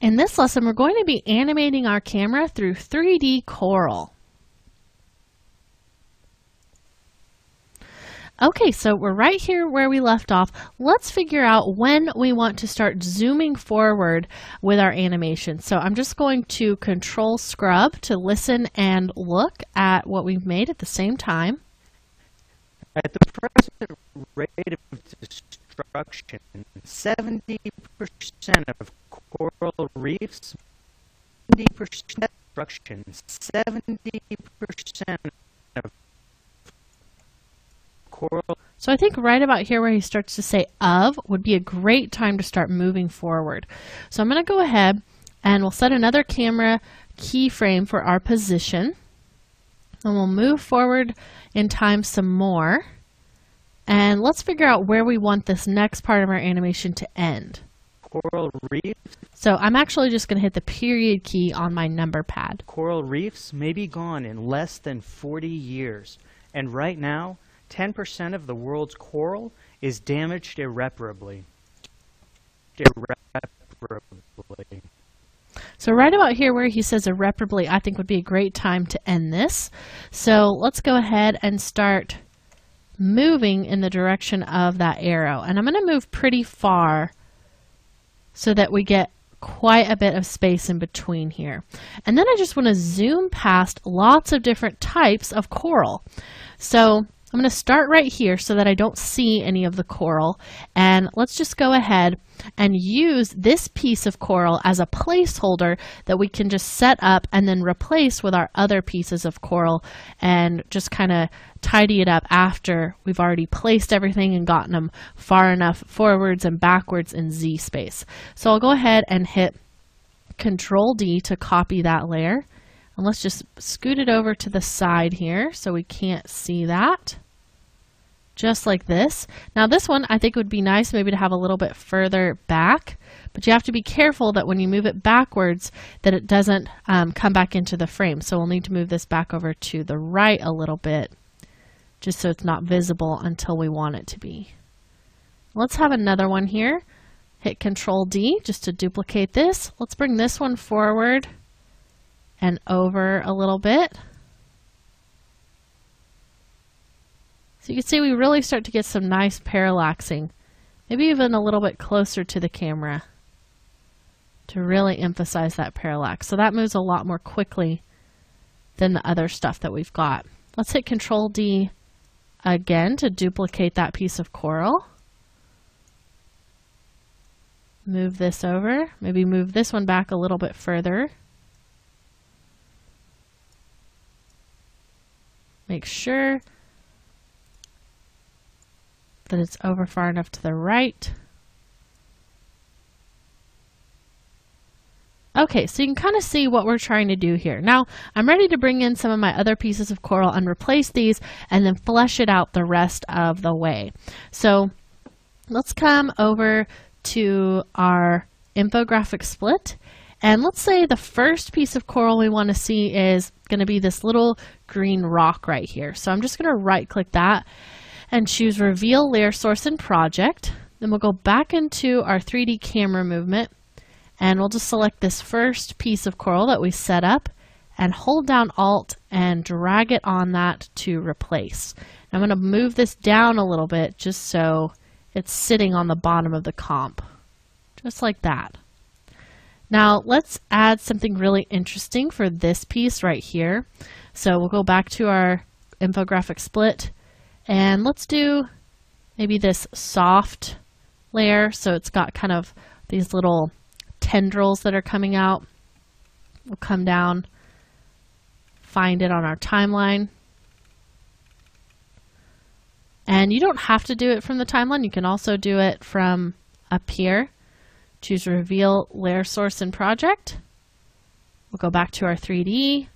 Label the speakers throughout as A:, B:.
A: In this lesson, we're going to be animating our camera through 3D Coral. Okay, so we're right here where we left off. Let's figure out when we want to start zooming forward with our animation. So I'm just going to Control Scrub to listen and look at what we've made at the same time.
B: At the present rate of destruction, 70% of coral reefs, 70% destruction, 70% of coral.
A: So I think right about here where he starts to say of would be a great time to start moving forward. So I'm going to go ahead and we'll set another camera keyframe for our position. And we'll move forward in time some more. And let's figure out where we want this next part of our animation to end.
B: Coral reefs.
A: So I'm actually just going to hit the period key on my number pad.
B: Coral reefs may be gone in less than 40 years. And right now, 10% of the world's coral is damaged irreparably. So
A: right about here where he says irreparably, I think would be a great time to end this. So let's go ahead and start moving in the direction of that arrow. And I'm going to move pretty far so that we get quite a bit of space in between here. And then I just want to zoom past lots of different types of coral. So I'm going to start right here so that I don't see any of the coral, and let's just go ahead and use this piece of coral as a placeholder that we can just set up and then replace with our other pieces of coral and just kind of tidy it up after we've already placed everything and gotten them far enough forwards and backwards in Z space. So I'll go ahead and hit Control D to copy that layer. And let's just scoot it over to the side here so we can't see that. Just like this. Now this one I think would be nice maybe to have a little bit further back, but you have to be careful that when you move it backwards that it doesn't come back into the frame. So we'll need to move this back over to the right a little bit just so it's not visible until we want it to be. Let's have another one here. Hit Control D just to duplicate this. Let's bring this one forward and over a little bit. So you can see we really start to get some nice parallaxing, maybe even a little bit closer to the camera to really emphasize that parallax. So that moves a lot more quickly than the other stuff that we've got. Let's hit Control D again to duplicate that piece of coral. Move this over, maybe move this one back a little bit further. Make sure that it's over far enough to the right. Okay, so you can kind of see what we're trying to do here. Now, I'm ready to bring in some of my other pieces of coral and replace these and then flesh it out the rest of the way. So let's come over to our infographic split. And let's say the first piece of coral we want to see is going to be this little green rock right here. So I'm just going to right click that and choose Reveal Layer Source and Project. Then we'll go back into our 3D camera movement and we'll just select this first piece of coral that we set up and hold down Alt and drag it on that to replace. I'm going to move this down a little bit just so it's sitting on the bottom of the comp, just like that. Now let's add something really interesting for this piece right here. So we'll go back to our infographic split and let's do maybe this soft layer. So it's got kind of these little tendrils that are coming out. We'll come down, find it on our timeline. And you don't have to do it from the timeline. You can also do it from up here. Choose Reveal Layer Source and Project. We'll go back to our 3D,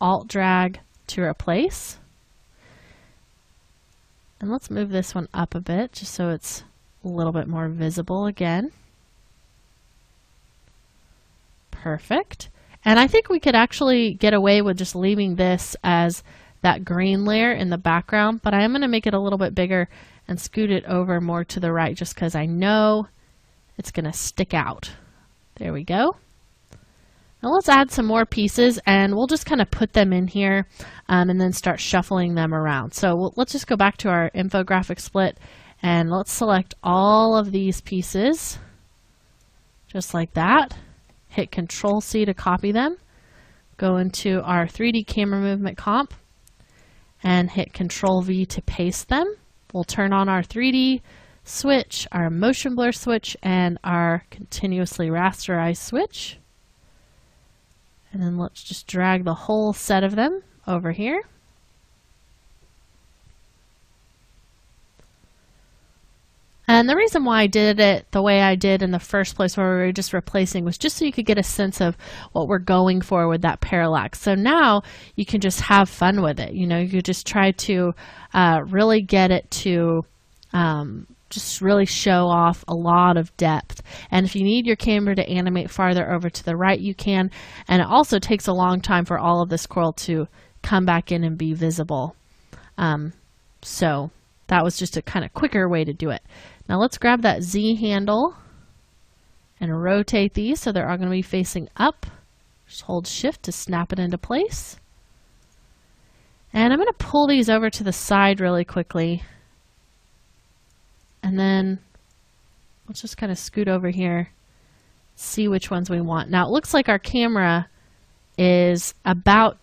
A: Alt drag to replace. And let's move this one up a bit just so it's a little bit more visible again. Perfect. And I think we could actually get away with just leaving this as that green layer in the background, but I am going to make it a little bit bigger and scoot it over more to the right just because I know it's going to stick out. There we go. Now let's add some more pieces and we'll just kind of put them in here and then start shuffling them around. So let's just go back to our infographic split and let's select all of these pieces just like that. Hit Control C to copy them. Go into our 3D camera movement comp and hit Control V to paste them. We'll turn on our 3D switch, our motion blur switch, and our continuously rasterized switch. And then let's just drag the whole set of them over here. And the reason why I did it the way I did in the first place, where we were just replacing, was just so you could get a sense of what we're going for with that parallax. So now you can just have fun with it. You know, you could just try to really get it to just really show off a lot of depth. And if you need your camera to animate farther over to the right, you can. And it also takes a long time for all of this coral to come back in and be visible. So that was just a kind of quicker way to do it. Now let's grab that Z handle and rotate these so they're all going to be facing up. Just hold Shift to snap it into place. And I'm going to pull these over to the side really quickly. And then let's just kind of scoot over here, see which ones we want. Now it looks like our camera is about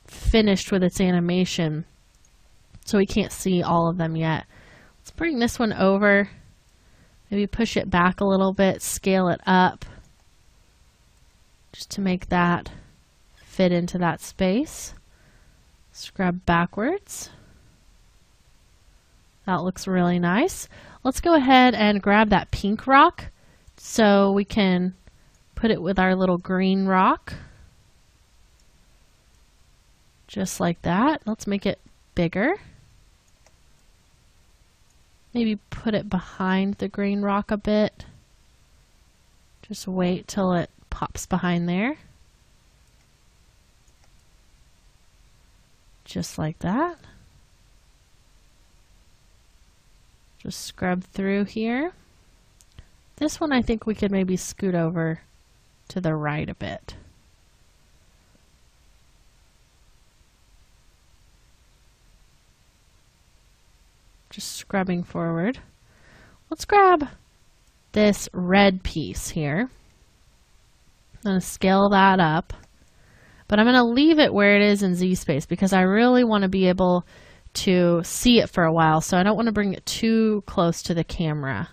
A: finished with its animation, so we can't see all of them yet. Let's bring this one over, maybe push it back a little bit, scale it up, just to make that fit into that space. Scrub backwards. That looks really nice. Let's go ahead and grab that pink rock so we can put it with our little green rock. Just like that. Let's make it bigger. Maybe put it behind the green rock a bit. Just wait till it pops behind there. Just like that. Just scrub through here. This one I think we could maybe scoot over to the right a bit. Just scrubbing forward. Let's grab this red piece here. I'm going to scale that up, but I'm going to leave it where it is in Z space because I really want to be able to see it for a while, so I don't want to bring it too close to the camera.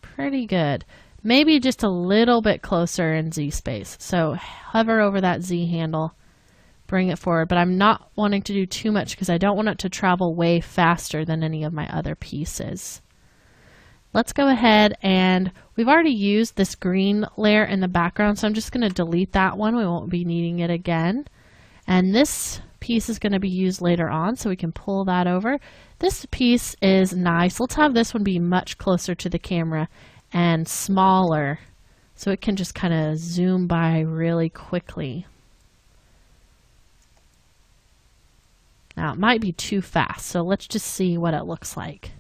A: Pretty good. Maybe just a little bit closer in Z space. So hover over that Z handle, bring it forward, but I'm not wanting to do too much because I don't want it to travel way faster than any of my other pieces. Let's go ahead, and we've already used this green layer in the background, so I'm just going to delete that one. We won't be needing it again. And this piece is going to be used later on, so we can pull that over. This piece is nice. Let's have this one be much closer to the camera and smaller, so it can just kind of zoom by really quickly. Now it might be too fast, so let's just see what it looks like.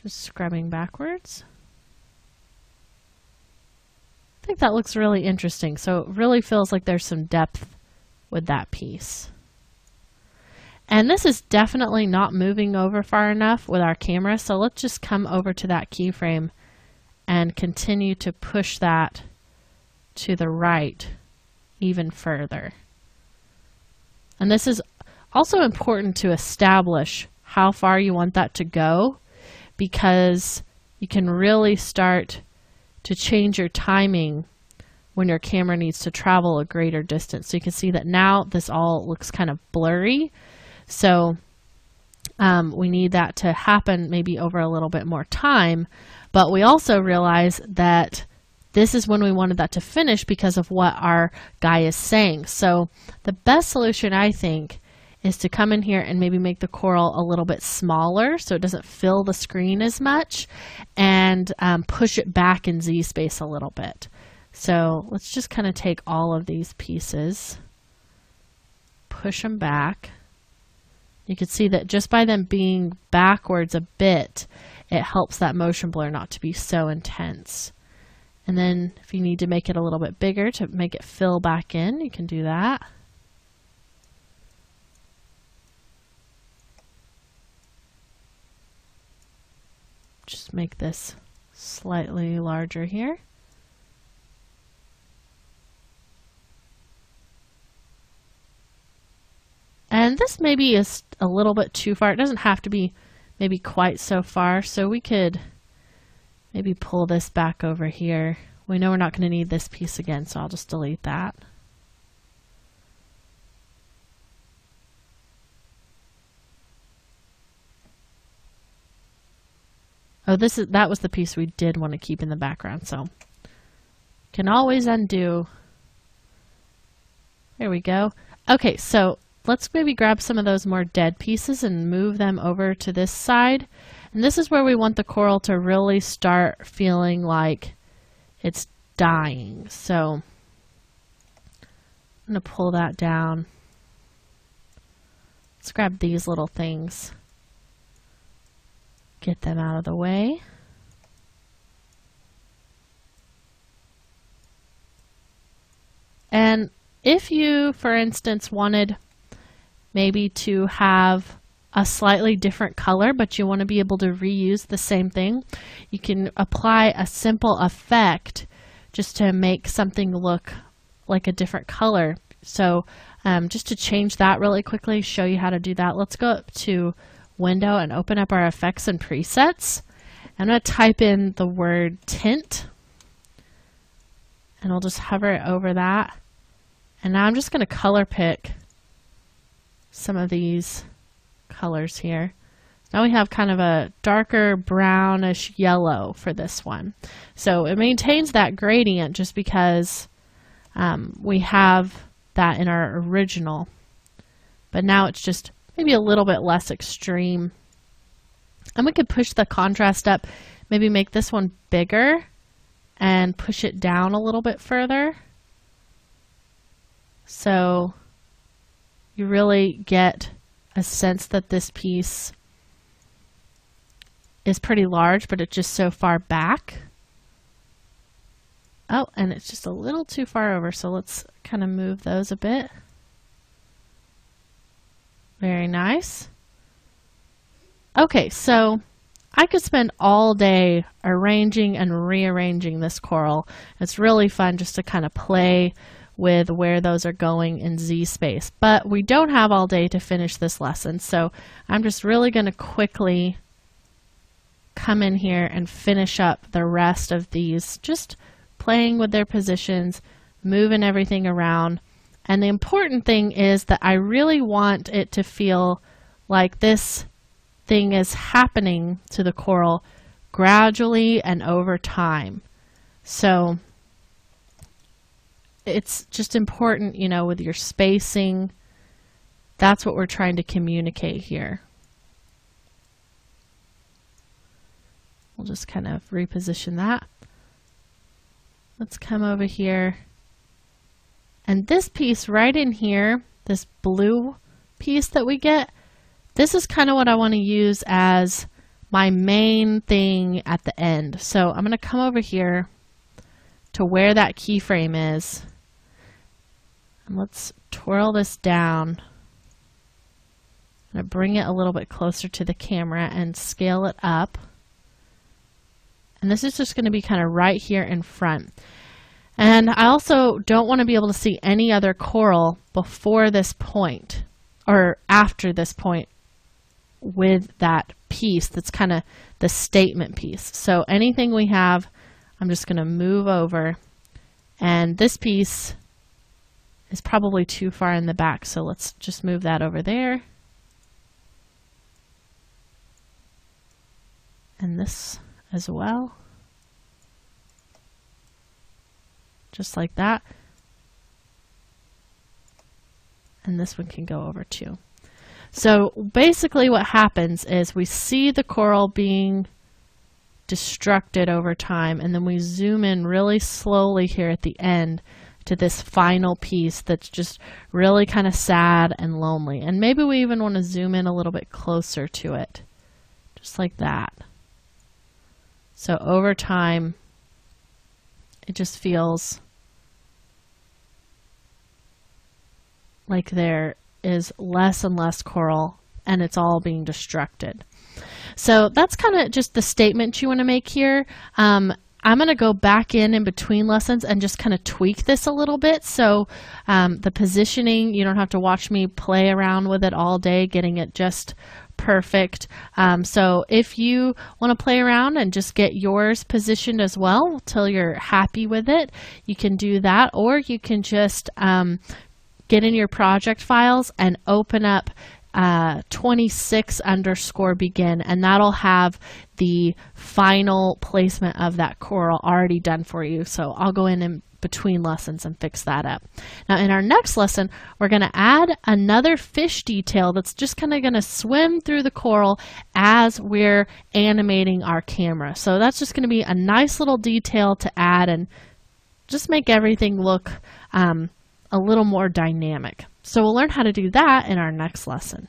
A: Just scrubbing backwards. I think that looks really interesting. So it really feels like there's some depth with that piece. And this is definitely not moving over far enough with our camera, so let's just come over to that keyframe and continue to push that to the right even further. And this is also important to establish how far you want that to go, because you can really start to change your timing when your camera needs to travel a greater distance. So you can see that now this all looks kind of blurry. So we need that to happen maybe over a little bit more time. But we also realize that this is when we wanted that to finish because of what our guy is saying. So the best solution, I think, is to come in here and maybe make the coral a little bit smaller so it doesn't fill the screen as much, and push it back in Z space a little bit. So let's just kind of take all of these pieces, push them back, You can see that just by them being backwards a bit, it helps that motion blur not to be so intense. And then if you need to make it a little bit bigger to make it fill back in, you can do that. Just make this slightly larger here. And this maybe is a little bit too far. It doesn't have to be maybe quite so far. So we could maybe pull this back over here. We know we're not going to need this piece again, so I'll just delete that. Oh, that was the piece we did want to keep in the background, so can always undo. There we go. Okay, so let's maybe grab some of those more dead pieces and move them over to this side. And this is where we want the coral to really start feeling like it's dying. So I'm going to pull that down. Let's grab these little things. Get them out of the way. And if you, for instance, wanted maybe to have a slightly different color, but you want to be able to reuse the same thing, you can apply a simple effect just to make something look like a different color. So just to change that really quickly, show you how to do that. Let's go up to Window and open up our effects and presets. I'm going to type in the word tint, and I'll just hover it over that. And now I'm just going to color pick some of these colors here. Now we have kind of a darker brownish yellow for this one. So it maintains that gradient just because we have that in our original. But now it's just maybe a little bit less extreme. And we could push the contrast up, maybe make this one bigger and push it down a little bit further. So you really get a sense that this piece is pretty large, but it's just so far back. Oh, and it's just a little too far over, so let's kind of move those a bit. Very nice. Okay, so I could spend all day arranging and rearranging this coral. It's really fun just to kind of play with where those are going in Z space. But we don't have all day to finish this lesson, so I'm just really going to quickly come in here and finish up the rest of these, just playing with their positions, moving everything around. And the important thing is that I really want it to feel like this thing is happening to the coral gradually and over time. So it's just important, you know, with your spacing. That's what we're trying to communicate here. We'll just kind of reposition that. Let's come over here. And this piece right in here, this blue piece that we get, this is kind of what I want to use as my main thing at the end. So I'm going to come over here to where that keyframe is. And let's twirl this down. I'm going to bring it a little bit closer to the camera and scale it up. And this is just going to be kind of right here in front. And I also don't want to be able to see any other coral before this point or after this point with that piece that's kind of the statement piece. So anything we have, I'm just going to move over. And this piece is probably too far in the back, so let's just move that over there. And this as well. Just like that. And this one can go over too. So basically what happens is we see the coral being destructed over time, and then we zoom in really slowly here at the end to this final piece that's just really kind of sad and lonely. And maybe we even want to zoom in a little bit closer to it, just like that. So over time, it just feels like there is less and less coral and it's all being destructed. So that's kind of just the statement you want to make here. I'm going to go back in between lessons and just kind of tweak this a little bit. So the positioning, you don't have to watch me play around with it all day, getting it just perfect. So if you want to play around and just get yours positioned as well till you're happy with it, you can do that, or you can just get in your project files and open up 26_begin, and that'll have the final placement of that coral already done for you. So I'll go in between lessons and fix that up. Now in our next lesson, we're going to add another fish detail that's just kind of going to swim through the coral as we're animating our camera. So that's just going to be a nice little detail to add and just make everything look a little more dynamic. So we'll learn how to do that in our next lesson.